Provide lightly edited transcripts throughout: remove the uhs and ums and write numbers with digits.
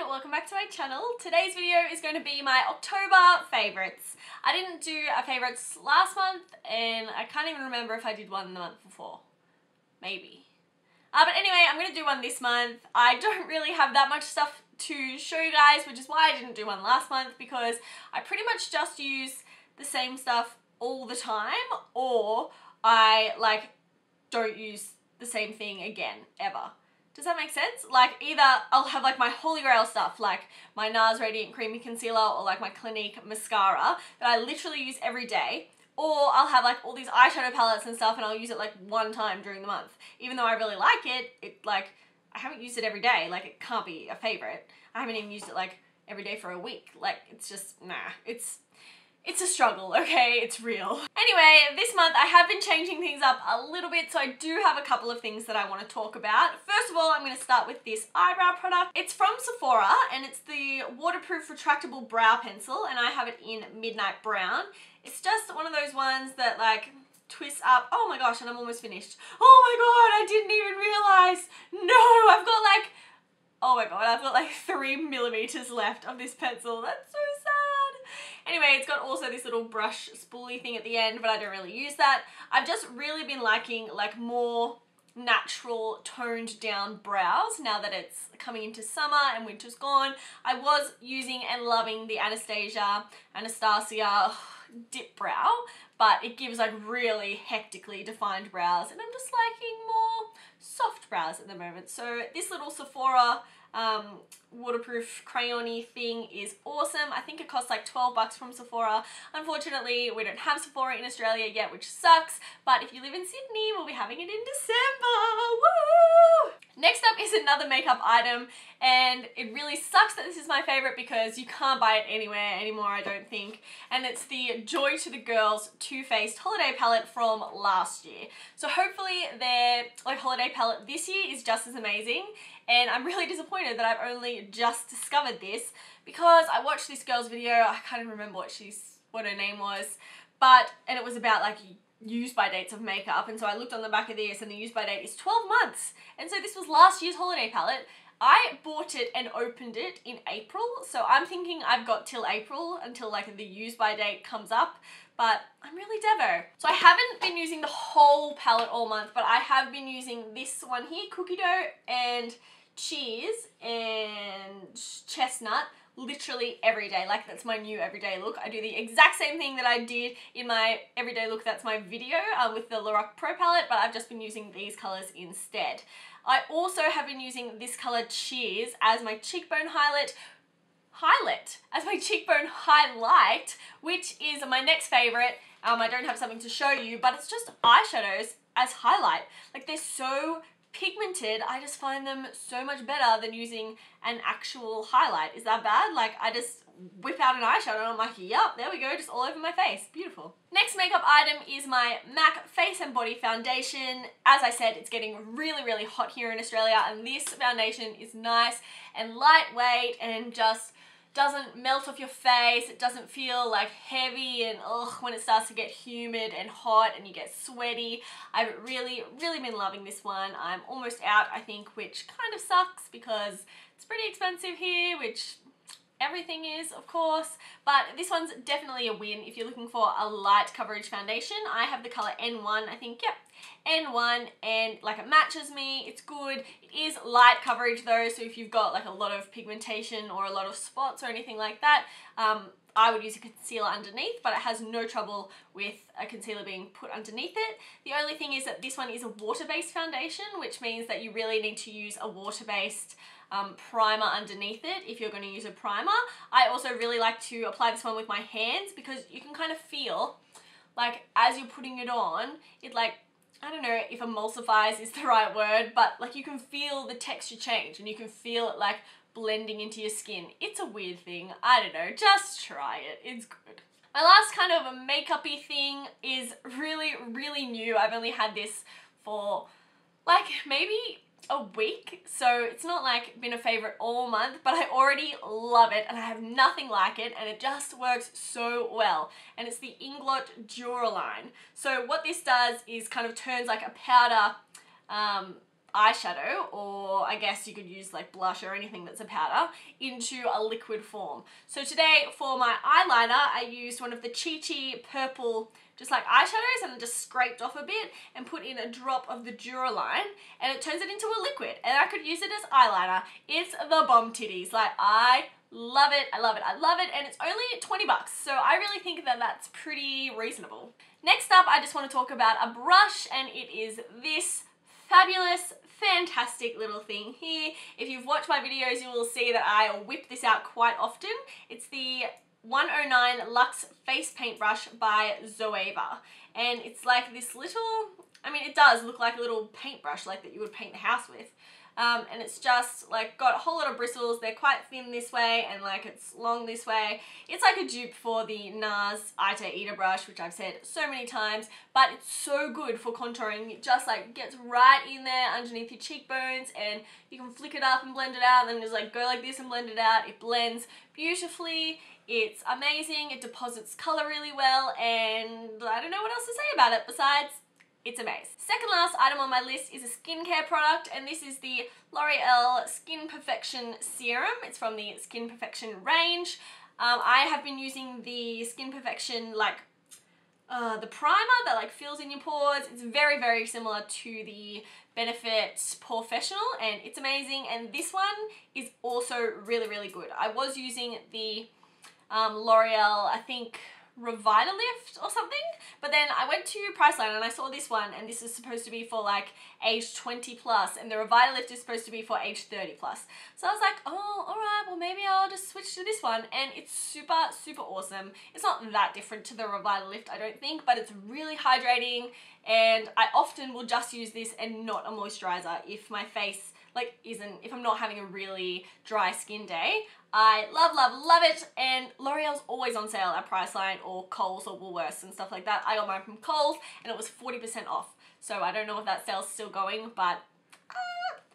welcome back to my channel. Today's video is going to be my October favourites. I didn't do a favourites last month and I can't even remember if I did one the month before. Maybe. But anyway, I'm going to do one this month. I don't really have that much stuff to show you guys, which is why I didn't do one last month, because I pretty much just use the same stuff all the time, or I don't use the same thing again, ever. Does that make sense? Like, either I'll have like my holy grail stuff, like my NARS Radiant Creamy Concealer or like my Clinique mascara that I literally use every day, or I'll have like all these eyeshadow palettes and stuff and I'll use it like one time during the month. Even though I really like it, like, I haven't used it every day, like it can't be a favorite. I haven't even used it like every day for a week. Like, it's just, nah, it's a struggle, okay? It's real. Anyway, this month I have been changing things up a little bit, so I do have a couple of things that I want to talk about. First of all, I'm going to start with this eyebrow product. It's from Sephora, and it's the waterproof retractable brow pencil, and I have it in Midnight Brown. It's just one of those ones that like twists up. Oh my gosh, and I'm almost finished. Oh my god, I didn't even realize. No, I've got like, oh my god, I've got like 3 millimeters left of this pencil. That's so sad. Anyway, it's got also this little brush spoolie thing at the end, but I don't really use that. I've just really been liking like more natural toned down brows now that it's coming into summer and winter's gone. I was using and loving the Anastasia dip brow, but it gives like really hectically defined brows, and I'm just liking more soft brows at the moment. So this little Sephora waterproof crayon-y thing is awesome. I think it costs like 12 bucks from Sephora. Unfortunately, we don't have Sephora in Australia yet, which sucks, but if you live in Sydney, we'll be having it in December. Woo! Next up is another makeup item, and it really sucks that this is my favorite because you can't buy it anywhere anymore, I don't think, and it's the Joy to the Girls Too Faced holiday palette from last year. So hopefully their like holiday palette this year is just as amazing, and I'm really disappointed that I've only just discovered this because I watched this girl's video. I can't even remember what her name was, and it was about like use by dates of makeup, and so I looked on the back of this and the use by date is 12 months, and so this was last year's holiday palette. I bought it and opened it in April, so I'm thinking I've got till April until like the use by date comes up, but I'm really devo. So I haven't been using the whole palette all month, but I have been using this one here, Cookie Dough and Cheers and Chestnut, literally every day. Like, that's my new everyday look. I do the exact same thing that I did in my everyday look, that's my video, with the Lorac Pro palette, but I've just been using these colors instead. I also have been using this color Cheers as my cheekbone highlight, which is my next favorite. I don't have something to show you, but it's just eyeshadows as highlight. Like, they're so pigmented, I just find them so much better than using an actual highlight. Is that bad? Like, I just whip out an eyeshadow and I'm like, yup, there we go, just all over my face. Beautiful. Next makeup item is my MAC Face and Body Foundation. As I said, it's getting really, really hot here in Australia, and this foundation is nice and lightweight and just doesn't melt off your face. It doesn't feel like heavy and ugh when it starts to get humid and hot and you get sweaty. I've really, really been loving this one. I'm almost out, I think, which kind of sucks because it's pretty expensive here, which everything is, of course, but this one's definitely a win if you're looking for a light coverage foundation. I have the color N1, I think, yep, N1, and like it matches me, it's good. It is light coverage though, so if you've got like a lot of pigmentation or a lot of spots or anything like that, I would use a concealer underneath, but it has no trouble with a concealer being put underneath it. The only thing is that this one is a water-based foundation, which means that you really need to use a water-based primer underneath it if you're going to use a primer. I also really like to apply this one with my hands because you can kind of feel like as you're putting it on, it like, I don't know if emulsifies is the right word, but like you can feel the texture change and you can feel it like blending into your skin. It's a weird thing. I don't know. Just try it. It's good. My last kind of a makeup-y thing is really, really new. I've only had this for like maybe a week, so it's not like been a favorite all month, but I already love it and I have nothing like it and it just works so well, and it's the Inglot Duraline. So what this does is kind of turns like a powder eyeshadow, or I guess you could use like blush or anything that's a powder, into a liquid form. So today for my eyeliner, I used one of the Chi Chi purple just like eyeshadows, and just scraped off a bit and put in a drop of the Duraline, and it turns it into a liquid, and I could use it as eyeliner. It's the bomb titties. Like, I love it, I love it, I love it, and it's only 20 bucks, so I really think that that's pretty reasonable. Next up, I just want to talk about a brush, and it is this fabulous, fantastic little thing here. If you've watched my videos, you will see that I whip this out quite often. It's the 109 Luxe Face Paint Brush by Zoeva, and it's like this little, I mean, it does look like a little paintbrush like that you would paint the house with. And it's just like got a whole lot of bristles. They're quite thin this way and like it's long this way. It's like a dupe for the NARS Ita brush, which I've said so many times, but it's so good for contouring. It just like gets right in there underneath your cheekbones, and you can flick it up and blend it out, and then just like go like this and blend it out. It blends beautifully. It's amazing. It deposits color really well, and I don't know what else to say about it besides it's amazing. Second last item on my list is a skincare product, and this is the L'Oreal Skin Perfection Serum. It's from the Skin Perfection range. I have been using the Skin Perfection, like, the primer that like fills in your pores. It's very, very similar to the Benefit Porefessional, and it's amazing. And this one is also really, really good. I was using the L'Oreal, I think, Revitalift or something, but then I went to Priceline and I saw this one, and this is supposed to be for like age 20 plus, and the Revitalift is supposed to be for age 30 plus. So I was like, oh, alright, well maybe I'll just switch to this one, and it's super, super awesome. It's not that different to the Revitalift, I don't think, but it's really hydrating, and I often will just use this and not a moisturizer if my face like if I'm not having a really dry skin day. I love, love, love it, and L'Oreal's always on sale at Priceline or Coles or Woolworths and stuff like that. I got mine from Coles and it was 40% off, so I don't know if that sale's still going, but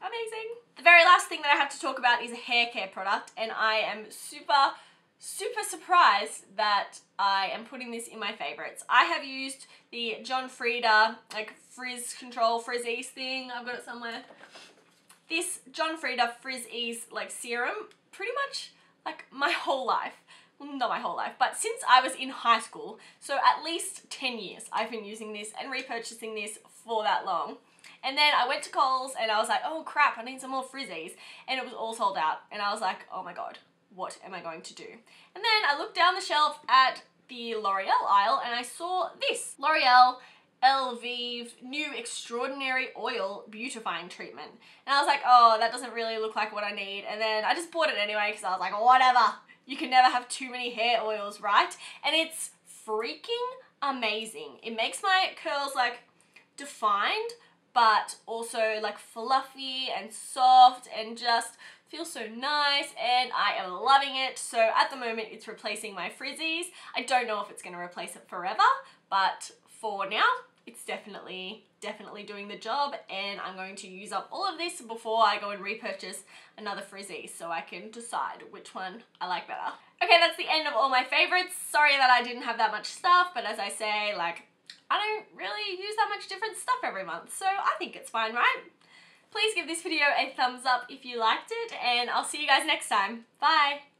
amazing. The very last thing that I have to talk about is a hair care product, and I am super, super surprised that I am putting this in my favorites. I have used the John Frieda like Frizz Control Frizz Ease thing. I've got it somewhere. This John Frieda Frizz Ease like serum pretty much like my whole life. Well, not my whole life, but since I was in high school, so at least 10 years I've been using this and repurchasing this for that long. And then I went to Coles and I was like, oh crap, I need some more Frizzies, and it was all sold out, and I was like, oh my god, what am I going to do? And then I looked down the shelf at the L'Oreal aisle and I saw this L'Oreal Elvive New Extraordinary Oil Beautifying Treatment. And I was like, oh, that doesn't really look like what I need. And then I just bought it anyway because I was like, whatever. You can never have too many hair oils, right? And it's freaking amazing. It makes my curls like defined, but also like fluffy and soft and just feels so nice, and I am loving it. So at the moment it's replacing my Frizzies. I don't know if it's going to replace it forever, but for now it's definitely doing the job, and I'm going to use up all of this before I go and repurchase another Frizzy so I can decide which one I like better. Okay, that's the end of all my favorites. Sorry that I didn't have that much stuff, but as I say, like, I don't really use that much different stuff every month, so I think it's fine, right? Please give this video a thumbs up if you liked it, and I'll see you guys next time. Bye!